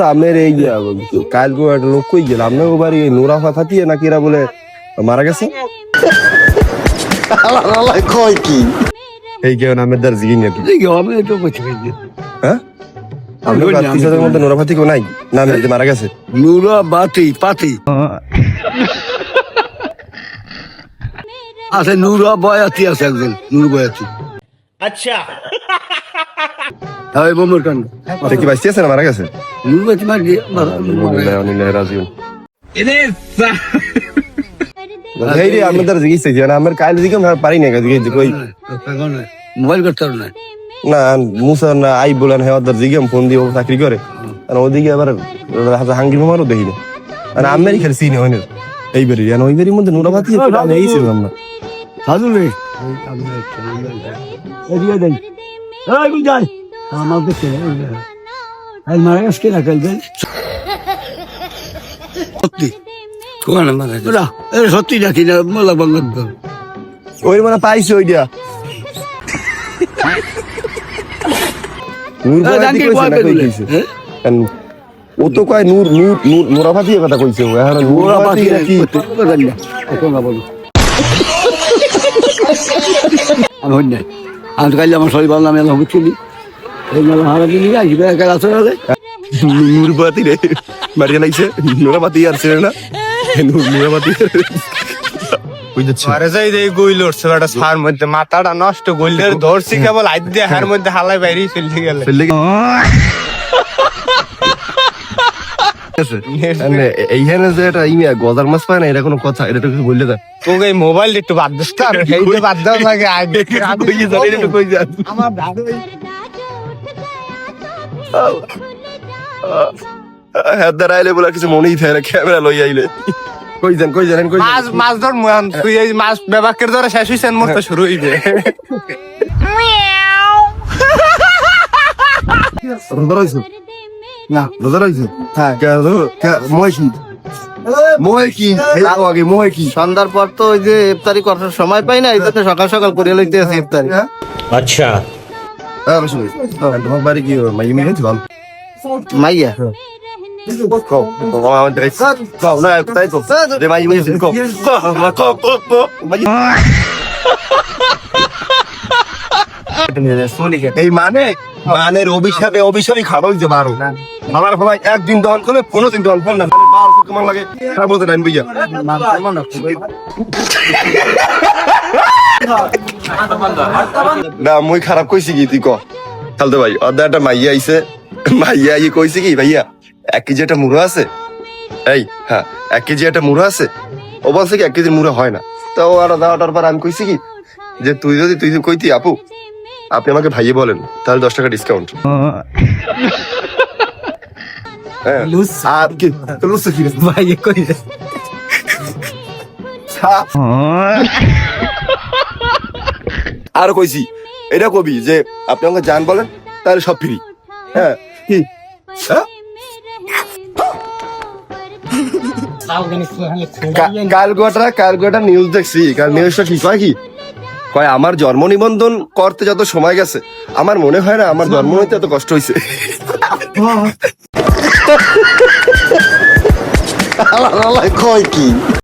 আচ্ছা আমের এই কালকে একটা লোক কই গেল আপনার বাড়ি নোরা ফাতিয়ে নাকি এরা বলে মারা গেছে কয় কি এই কেউ নামের দ্বার জিগি নিয়ে আমি একটু বসে গেছি। হ্যাঁ আপনার আত্মীয়দের মধ্যে নোরা ফাতি কেউ নাই না না মারা গেছে নুরা বাতি পাতি আছে, নুরা বয়াতি আছে একজন, নূর বয়াতি। अच्छा হ্যাঁ বোমর কান্ড সে কি বাইসে আছে না মারা গেছে নূর বয়াতি এই রে আপনার দ্বার জিগিছে যে না আমার কাল জিগে পারি না কই মোবাইল করতে পারো না। না মুসা না আই বলেন হ্যাঁ ওদের জিগে ফোন দিয়ে চাকরি করে আর ওদিকে আবার হাঙ্গি মামারও দেখি না আর আমেরই খেলে সিনে হয় না এইবারই আর ওইবারই মধ্যে নোরা ফাতি এই ছিলাম না সাধু রে এদিকে দেন এই বুঝাই আমার দেখে এই মারা গেছে কিনা কালবে সত্যি কোন মারা গেছে না এই সত্যি নাকি না মোলা বললাম তো ওই মানে পাইছে ওইটা নূর জানকি কয় পেলে ও তো কয় নূর নূর নূর নোরা ফাতিয়ে কথা কইছে ও এখন নোরা ফাতি কি আমি হই নাই আমি কাল আমার শরীর ভালো আমি এলাম বুঝছিলি এই মেলা হারা দিলি আসবে একা আসলে নূর ফাতি রে মারিয়া লাগছে নোরা ফাতি আর ছিল না নূর নোরা ফাতি কই যাচ্ছে আরে যাই দেই গইল ছেলেটা সার মধ্যে মাথাটা নষ্ট গইলের ধরছি কেবল হাত দিয়ে হার মধ্যে হালাই বাইরে চলে গেল এইখানে যে এটা ইমিয়া গজার মাছ পায় না এটা কোনো কথা এটা কিছু বললে দেয় তোকে এই মোবাইল একটু বাদ দিস তো আর এইটা বাদ দাও লাগে আমার দাদু হাত আইলে বলে কিছু মনেই থাকে না ক্যামেরা লই আইলে কই যান মাছ মাছ ধর তুই এই মাছ ব্যবহার ধরে শেষ হইছে মোর তো শুরু হইবে রোজা রইছো না রোজা রইছো হ্যাঁ মই কি আগে মই কি সন্ধ্যার পর তো ওই যে ইফতারি করার সময় পাই না, এই জন্য সকাল সকাল করে লইতে আছে ইফতারি। अच्छा তোমার বাড়ি কি মাই মিলে ছিল মাইয়া এই মানে মানের অভিশাপই খারাপ হইতে পারো আমার ভাই একদিন দহন করলে 15 দিন দহন করলে না কেমন লাগে খারাপ বলতে নাই বুঝা না মই খারাপ কইছি কি তুই ক খালতো ভাই অর্ধা একটা মাইয়া আইছে মাইয়া আই কইছে কি ভাইয়া 1 কেজি একটা মুড়া আছে এই হ্যাঁ 1 কেজি একটা মুড়া আছে ও বলছে কি 1 কেজি মুড়া হয় না তো আর দাওয়াটার পর আমি কইছি কি যে তুই কইতি আপু আপনি আমাকে ভাইয়ে বলেন তাহলে 10 টাকা ডিসকাউন্ট আর কইছি এটা কবি যে আপনি আমাকে জান বলেন তাহলে সব ফ্রি হ্যাঁ কি কাল গোটা নিউজ দেখছি কাল নিউজটা কি কয় আমার জন্ম নিবন্ধন করতে যত সময় গেছে আমার মনে হয় না আমার জন্ম নিতে এত কষ্ট হয়েছে কয় কি